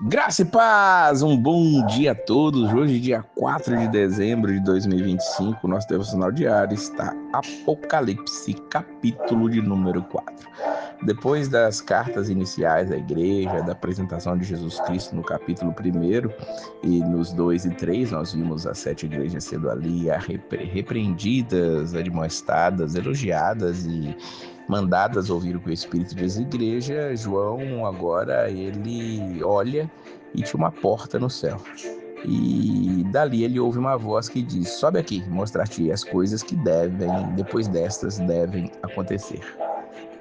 Graça e paz, um bom dia a todos. Hoje, dia 4 de dezembro de 2025, nosso devocional diário está Apocalipse, capítulo de número 4. Depois das cartas iniciais da igreja, da apresentação de Jesus Cristo no capítulo 1 e nos 2 e 3, nós vimos as 7 igrejas sendo ali repreendidas, admoestadas, elogiadas e mandadas ouvir o que o Espírito diz à igreja. João agora ele olha e tinha uma porta no céu. E dali ele ouve uma voz que diz: sobe aqui, mostrar-te as coisas que depois destas devem acontecer.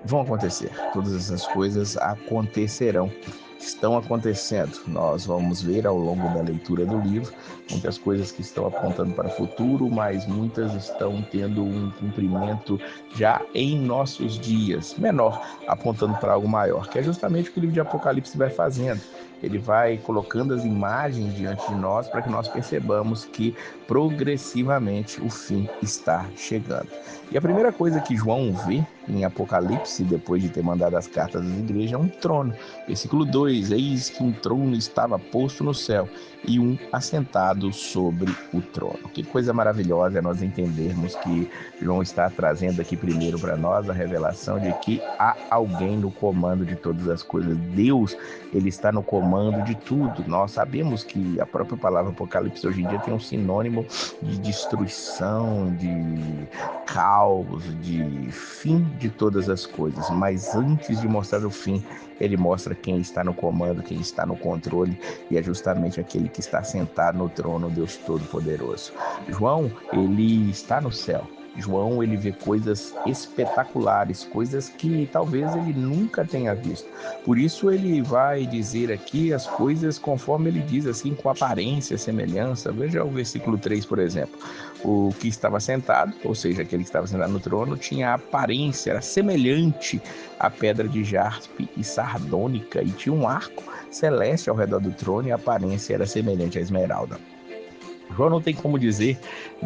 Vão acontecer, todas essas coisas acontecerão, estão acontecendo. Nós vamos ver ao longo da leitura do livro muitas coisas que estão apontando para o futuro, mas muitas estão tendo um cumprimento já em nossos dias, menor, apontando para algo maior, que é justamente o que o livro de Apocalipse vai fazendo. Ele vai colocando as imagens diante de nós para que nós percebamos que progressivamente o fim está chegando. E a primeira coisa que João vê em Apocalipse, depois de ter mandado as cartas às igrejas, é um trono. Versículo 2: eis que um trono estava posto no céu e um assentado sobre o trono. Que coisa maravilhosa é nós entendermos que João está trazendo aqui primeiro para nós a revelação de que há alguém no comando de todas as coisas. Deus, ele está no comando de tudo. Nós sabemos que a própria palavra Apocalipse hoje em dia tem um sinônimo de destruição, de caos, de fim de todas as coisas, mas antes de mostrar o fim, ele mostra quem está no comando, quem está no controle, e é justamente aquele que está sentado no trono, Deus Todo-Poderoso. João, ele está no céu. João, ele vê coisas espetaculares, coisas que talvez ele nunca tenha visto. Por isso ele vai dizer aqui as coisas conforme ele diz, assim, com aparência, semelhança. Veja o versículo 3, por exemplo. O que estava sentado, ou seja, aquele que estava sentado no trono, tinha aparência, era semelhante à pedra de jaspe e sardônica, e tinha um arco celeste ao redor do trono, e a aparência era semelhante à esmeralda. João não tem como dizer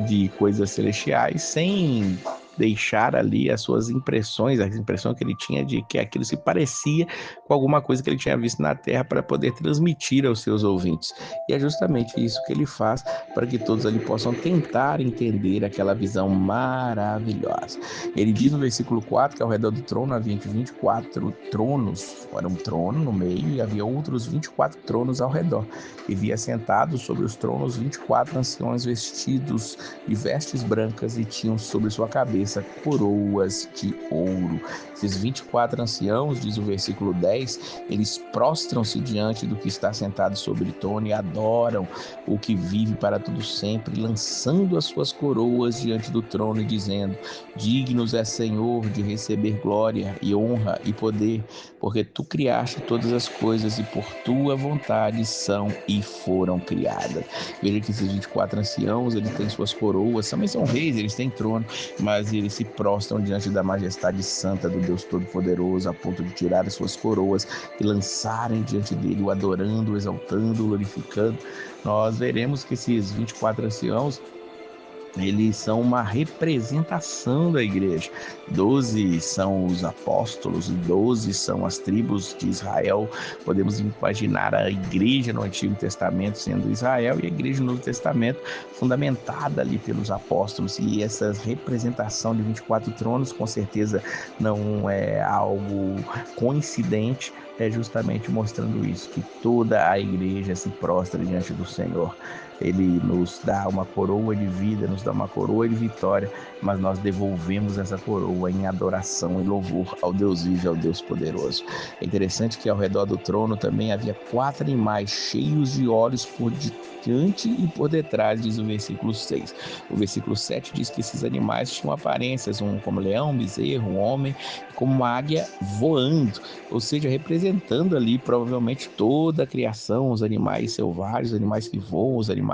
de coisas celestiais sem deixar ali as suas impressões, a impressão que ele tinha de que aquilo se parecia com alguma coisa que ele tinha visto na terra para poder transmitir aos seus ouvintes. E é justamente isso que ele faz para que todos ali possam tentar entender aquela visão maravilhosa. Ele diz no versículo 4 que ao redor do trono havia 24 tronos, era um trono no meio e havia outros 24 tronos ao redor. E via sentados sobre os tronos 24 anciões vestidos de vestes brancas e tinham sobre sua cabeça coroas de ouro. Esses 24 anciãos, diz o versículo 10, eles prostram-se diante do que está sentado sobre o trono e adoram o que vive para todo sempre, lançando as suas coroas diante do trono e dizendo: dignos é, Senhor, de receber glória e honra e poder, porque tu criaste todas as coisas e por tua vontade são e foram criadas. Veja que esses 24 anciãos, eles têm suas coroas, também são reis, eles têm trono, mas eles se prostram diante da majestade santa do Deus Todo-Poderoso, a ponto de tirar as suas coroas e lançarem diante dele, o adorando, o exaltando, o glorificando. Nós veremos que esses 24 anciãos, eles são uma representação da igreja. 12 são os apóstolos, 12 são as tribos de Israel. Podemos imaginar a igreja no Antigo Testamento sendo Israel e a igreja no Novo Testamento fundamentada ali pelos apóstolos. E essa representação de 24 tronos com certeza não é algo coincidente, é justamente mostrando isso, que toda a igreja se prostra diante do Senhor. Ele nos dá uma coroa de vida, nos dá uma coroa de vitória, mas nós devolvemos essa coroa em adoração e louvor ao Deus vivo e ao Deus poderoso. É interessante que ao redor do trono também havia 4 animais cheios de olhos por diante e por detrás, diz o versículo 6. O versículo 7 diz que esses animais tinham aparências, um como leão, um bezerro, um homem, como uma águia voando, ou seja, representando ali provavelmente toda a criação, os animais selvagens, os animais que voam, os animais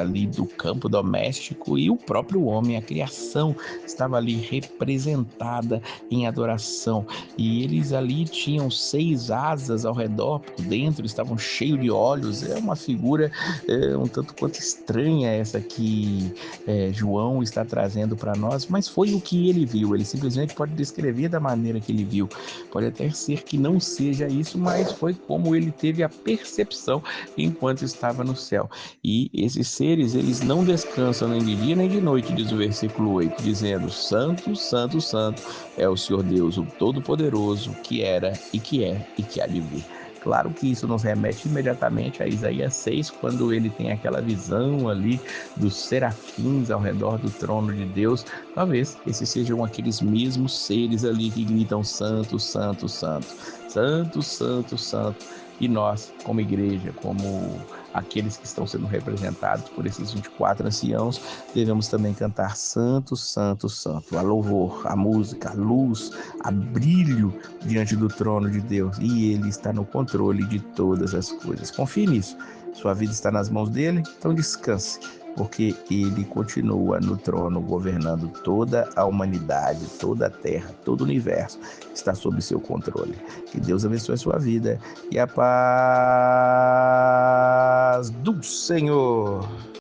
ali do campo doméstico e o próprio homem, a criação estava ali representada em adoração, e eles ali tinham 6 asas ao redor, por dentro estavam cheios de olhos. É uma figura um tanto quanto estranha essa que João está trazendo para nós, mas foi o que ele viu. Ele simplesmente pode descrever da maneira que ele viu, pode até ser que não seja isso, mas foi como ele teve a percepção enquanto estava no céu. E esses seres, eles não descansam nem de dia nem de noite, diz o versículo 8, dizendo: Santo, Santo, Santo é o Senhor Deus, o Todo-Poderoso, que era e que é e que há de vir. Claro que isso nos remete imediatamente a Isaías 6, quando ele tem aquela visão ali dos serafins ao redor do trono de Deus. Talvez esses sejam aqueles mesmos seres ali que gritam santo, santo, santo, santo, santo, santo. E nós, como igreja, como aqueles que estão sendo representados por esses 24 anciãos, devemos também cantar santo, santo, santo. A louvor, a música, a luz, a brilho diante do trono de Deus. E Ele está no controle de todas as coisas. Confie nisso. Sua vida está nas mãos dele, então descanse, porque ele continua no trono, governando toda a humanidade, toda a terra, todo o universo está sob seu controle. Que Deus abençoe a sua vida e a paz do Senhor.